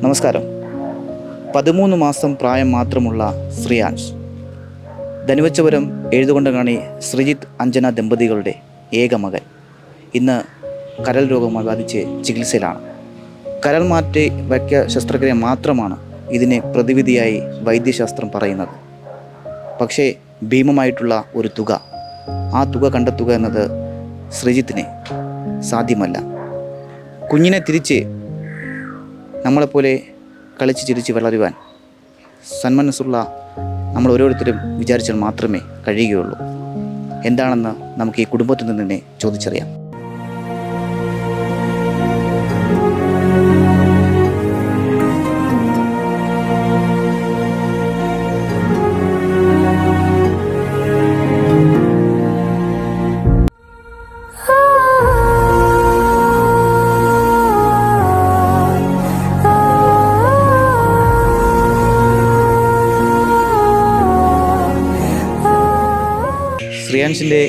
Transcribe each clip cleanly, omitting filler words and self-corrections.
നമസ്കാരം. 13 മാസം പ്രായം മാത്രമുള്ള ശ്രീയാൻഷ്, ധനുവച്ചപുരം എഴുതുകൊണ്ടങ്ങാണി ശ്രീജിത്ത് അഞ്ജന ദമ്പതികളുടെ ഏക മകൻ ഇന്ന് കരൾ രോഗമായി ബാധിച്ച് ചികിത്സയിലാണ്. കരൾ മാറ്റി വയ്ക്ക ശസ്ത്രക്രിയ മാത്രമാണ് ഇതിനെ പ്രതിവിധിയായി വൈദ്യശാസ്ത്രം പറയുന്നത്. പക്ഷേ ഭീമമായിട്ടുള്ള ഒരു തുക, ആ തുക കണ്ടെത്തുക എന്നത് ശ്രീജിത്തിന് സാധ്യമല്ല. കുഞ്ഞിനെ തിരിച്ച് നമ്മളെപ്പോലെ കളിച്ച് ചിരിച്ച് വളരുവാൻ സന്മനസ്സുള്ള നമ്മൾ ഓരോരുത്തരും വിചാരിച്ചാൽ മാത്രമേ കഴിയുകയുള്ളൂ. എന്താണെന്ന് നമുക്ക് ഈ കുടുംബത്തിൽ നിന്ന് തന്നെ ചോദിച്ചറിയാം. ശ്രീയാൻഷിൻ്റെ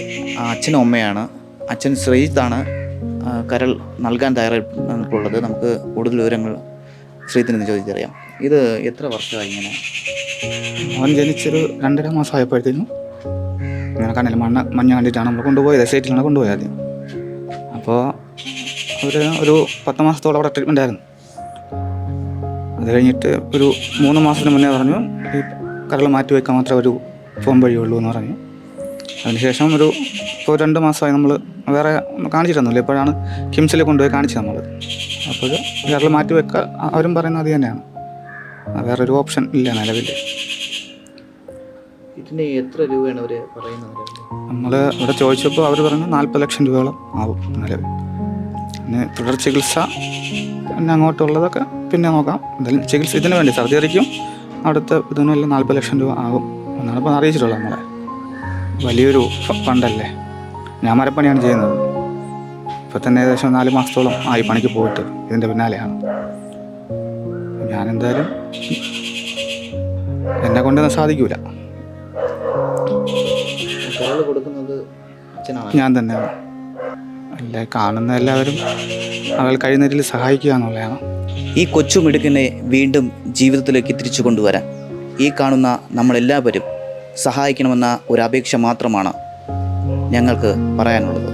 അച്ഛനും അമ്മയാണ്. അച്ഛൻ ശ്രീജിത്താണ് കരൾ നൽകാൻ തയ്യാറായിട്ടുള്ളത്. നമുക്ക് കൂടുതൽ വിവരങ്ങൾ ശ്രീജിത്തിൽ നിന്ന് ചോദിച്ചറിയാം. ഇത് എത്ര വർഷമായി ഇങ്ങനെ? അവൻ ജനിച്ചൊരു 2.5 മാസമായപ്പോഴത്തേനും ഇങ്ങനെ കണ്ണിൽ മഞ്ഞ കണ്ടിട്ടാണ് നമ്മൾ കൊണ്ടുപോയത്. എസ്റ്റേറ്റിലാണ് കൊണ്ടുപോയത് ആദ്യം. അപ്പോൾ അവർ ഒരു 10 മാസത്തോളം അവിടെ ട്രീറ്റ്മെൻ്റ് ആയിരുന്നു. അത് കഴിഞ്ഞിട്ട് ഒരു 3 മാസത്തിന് മുന്നേ പറഞ്ഞു ഈ കരൾ മാറ്റി വയ്ക്കാൻ മാത്രമേ ഒരു ഫോം വഴിയുള്ളൂ എന്ന് പറഞ്ഞു. അതിനുശേഷം ഇപ്പോൾ 2 മാസമായി നമ്മൾ വേറെ കാണിച്ചിട്ടൊന്നുമില്ല. ഇപ്പോഴാണ് കിംസിൽ കൊണ്ടുപോയി കാണിച്ചത് നമ്മൾ. അപ്പോൾ കരൾ മാറ്റി വെക്കുക അവരും പറയുന്നത് അത് തന്നെയാണ്, വേറൊരു ഓപ്ഷൻ ഇല്ല നിലവിൽ. ഇതിന് എത്ര രൂപയാണ് അവർ പറയുന്നത്? നമ്മൾ ഇവിടെ ചോദിച്ചപ്പോൾ അവർ പറഞ്ഞു 40 ലക്ഷം രൂപയോളം ആവും നിലവിൽ. പിന്നെ തുടർ ചികിത്സ പിന്നെ അങ്ങോട്ടുള്ളതൊക്കെ പിന്നെ നോക്കാം. എന്തായാലും ചികിത്സ ഇതിന് വേണ്ടി സർജറിക്കും അടുത്ത ഇതിനെല്ലാം 40 ലക്ഷം രൂപ ആകും എന്നാണ് ഇപ്പോൾ അറിയിച്ചിട്ടുള്ളത്. നമ്മളെ വലിയൊരു ഫണ്ടല്ലേ. ഞാൻ മരപ്പണിയാണ് ചെയ്യുന്നത്. ഇപ്പോൾ തന്നെ ഏകദേശം 4 മാസത്തോളം ആയി പണിക്ക് പോയിട്ട് ഇതിൻ്റെ പിന്നാലെയാണ്. ഞാനെന്തായാലും എന്നെ കൊണ്ടൊന്നും സാധിക്കൂല. ഞാൻ തന്നെയാണ്. അല്ലേ കാണുന്ന എല്ലാവരും അവൾ കഴിയുന്ന രീതിയിൽ സഹായിക്കുക എന്നുള്ളതാണ്. ഈ കൊച്ചുമിടുക്കിനെ വീണ്ടും ജീവിതത്തിലേക്ക് തിരിച്ചു കൊണ്ടുവരാൻ ഈ കാണുന്ന നമ്മളെല്ലാവരും സഹായിക്കണമെന്ന ഒരു അപേക്ഷ മാത്രമാണ് ഞങ്ങൾക്ക് പറയാനുള്ളത്.